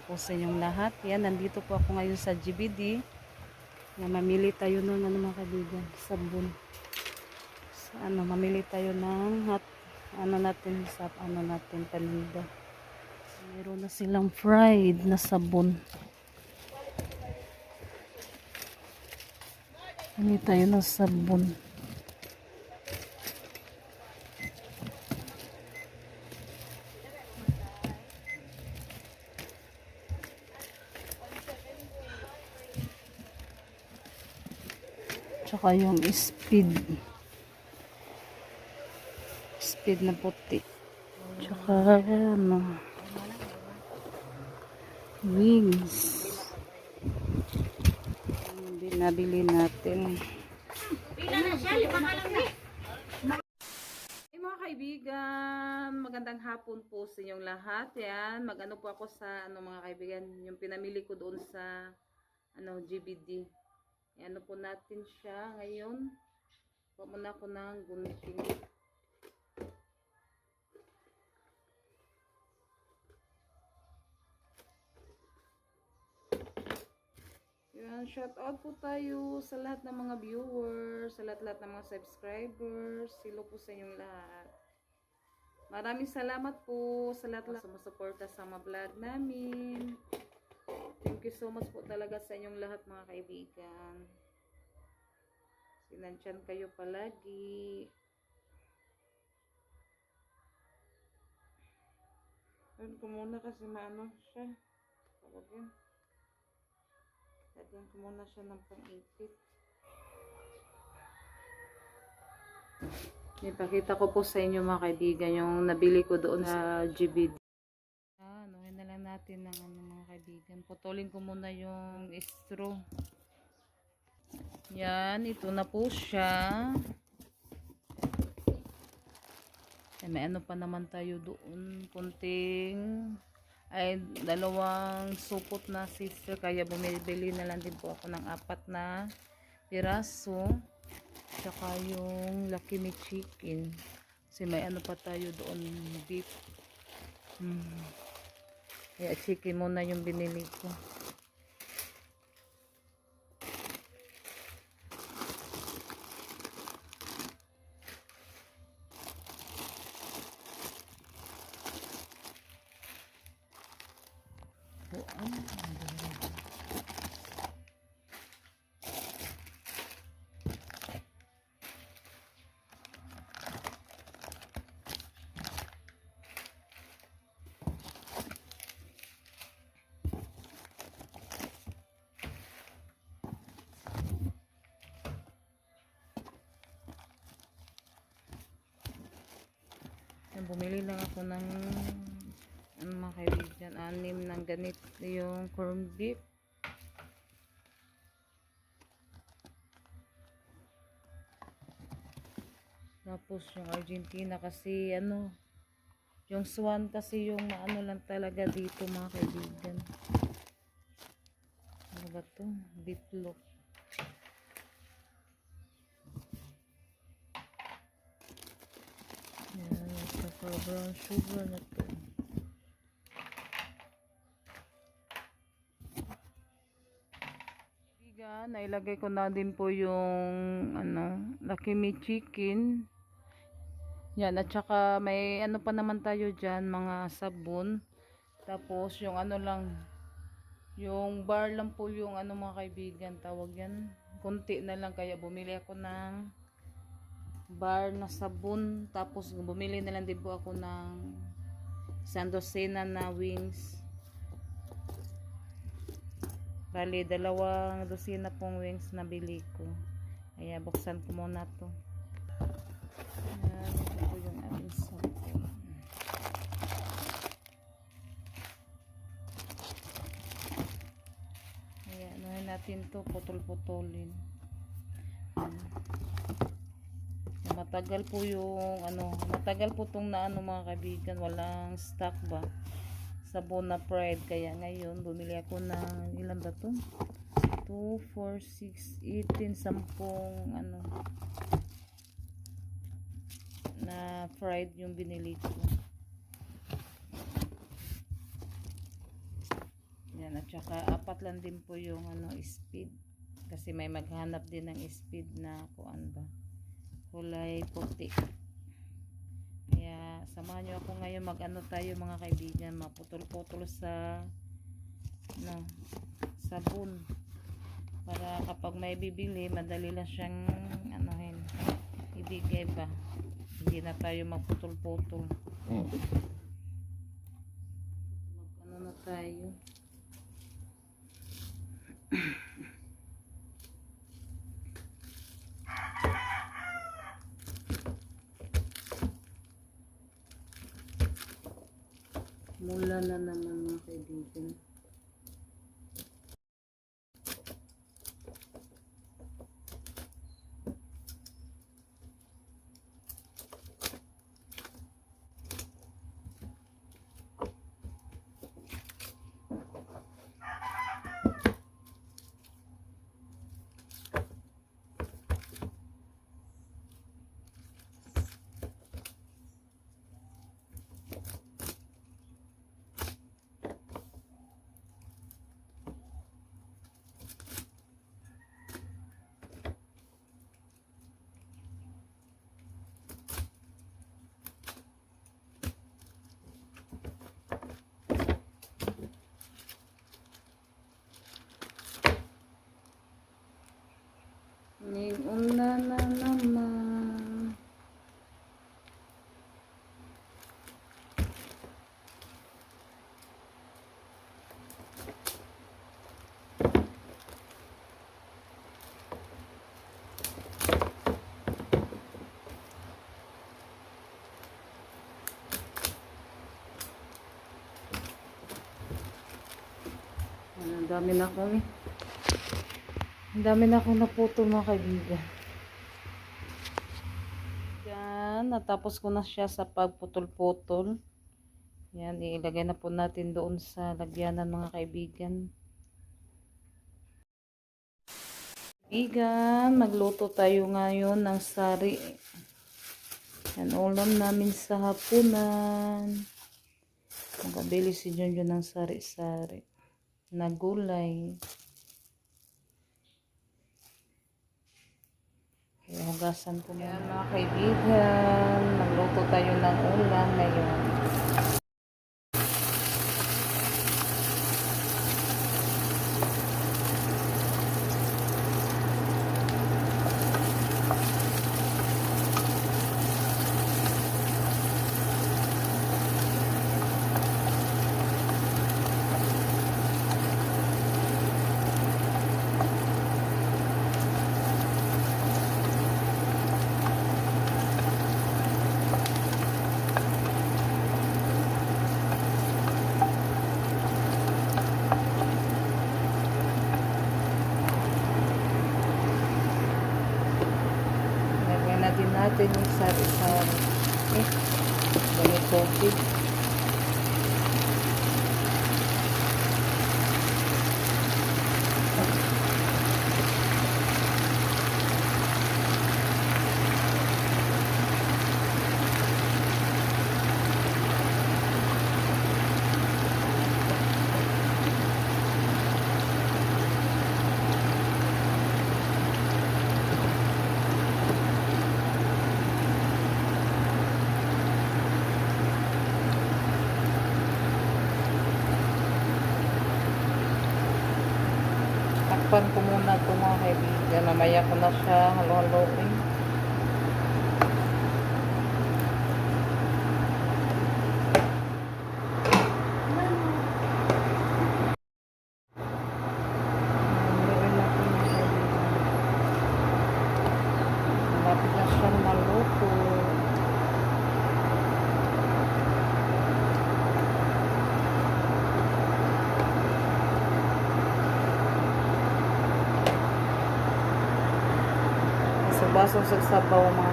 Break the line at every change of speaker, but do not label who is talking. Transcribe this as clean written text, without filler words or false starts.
po sa inyong lahat. Yan, nandito po ako ngayon sa GBD. Yan, mamili tayo ng mga kaibigan, sabon. Sa, mamili tayo ng paninda. Meron na silang fried na sabon. Mamili tayo ng sabon. Tsaka yung speed na puti. Tsaka wings. Binabili natin. Hey mga kaibigan, magandang hapon po sa inyong lahat. Yan, magano po ako sa mga kaibigan, yung pinamili ko doon sa GBD. Ano po natin siya ngayon. Kuha muna ako ng gunting. Yan, shout out po tayo sa lahat ng mga viewers, sa lahat ng mga subscribers. Hello po sa inyong lahat. Maraming salamat po sa lahat ng sumusuporta sa mga vlog namin. Thank you so much po talaga sa inyong lahat mga kaibigan. Sinantyan kayo palagi. Ayun ko muna kasi maano siya. Tawag yun. Lagyan ko muna siya ng pang-ipit. Ipakita ko po sa inyo mga kaibigan yung nabili ko doon sa GBD. Anuhin na lang natin ng mga kaibigan. Putulin ko muna yung straw. Yan, ito na po siya. May ano pa naman tayo doon. Kunting dalawang supot na sister. Kaya bumibili na lang din po ako ng 4 na piraso. Tsaka yung Lucky Me Chicken. Kasi may ano pa tayo doon, beef. Kaya chicken muna yung binili ko. Bumili lang ako ng mga kaibigan, 6 ng ganito yung corned beef. Tapos yung Argentina kasi yung swan kasi yung lang talaga dito mga kaibigan. Ano ba to? Beef loaf. Brown sugar na to. Nailagay ko na din po yung Lucky Me Chicken. Yan, at saka may pa naman tayo dyan, mga sabon. Tapos yung lang, yung bar lang po yung mga kaibigan, tawag yan. Kunti na lang, kaya bumili ako ng bar na sabon. Tapos bumili na lang din po ako ng 1 dosena na wings. Bali 2 dosena pong wings na bili ko. Kaya buksan ko muna to. Ayan, ito po yung ating sabon. Ayan, anuhin natin to, putol-putulin. Matagal po yung matagal po tong mga kaibigan, walang stock ba sabon na Pride, kaya ngayon bumili ako ng ilan ba to, 2, 4, 6, 18, 10 na fried yung binili ko. Yan, at saka apat lang din po yung speed. Kasi may maghanap din ng speed na kuan ba, kulay puti. Kaya samahan nyo ako ngayon tayo mga kaibigan, maputol-putol sa sabon. Para kapag may bibili, madali lang siyang ibigay ba. Hindi na tayo magputol-putol. Na tayo. Mula na naman mga kaibigan. Una na naman. Ang dami na akong naputol mga kaibigan. Yan, natapos ko na siya sa pagputol-putol. Yan, ilagay na po natin doon sa lagyanan mga kaibigan. Kaibigan, magluto tayo ngayon ng sari. Yan, ulam namin sa hapunan. Magabili si Junjun ng sari-sari na gulay. Kaya hugasan ko muna mga kaibigan. Magluto tayo ng ulam ngayon. Natin yung sari-sari. Ganito. Takpan ko muna ito mga kaibigan. Mamaya ko na siya halo-haloin. Malapit na siyang maluto. Basong sa sabaw mga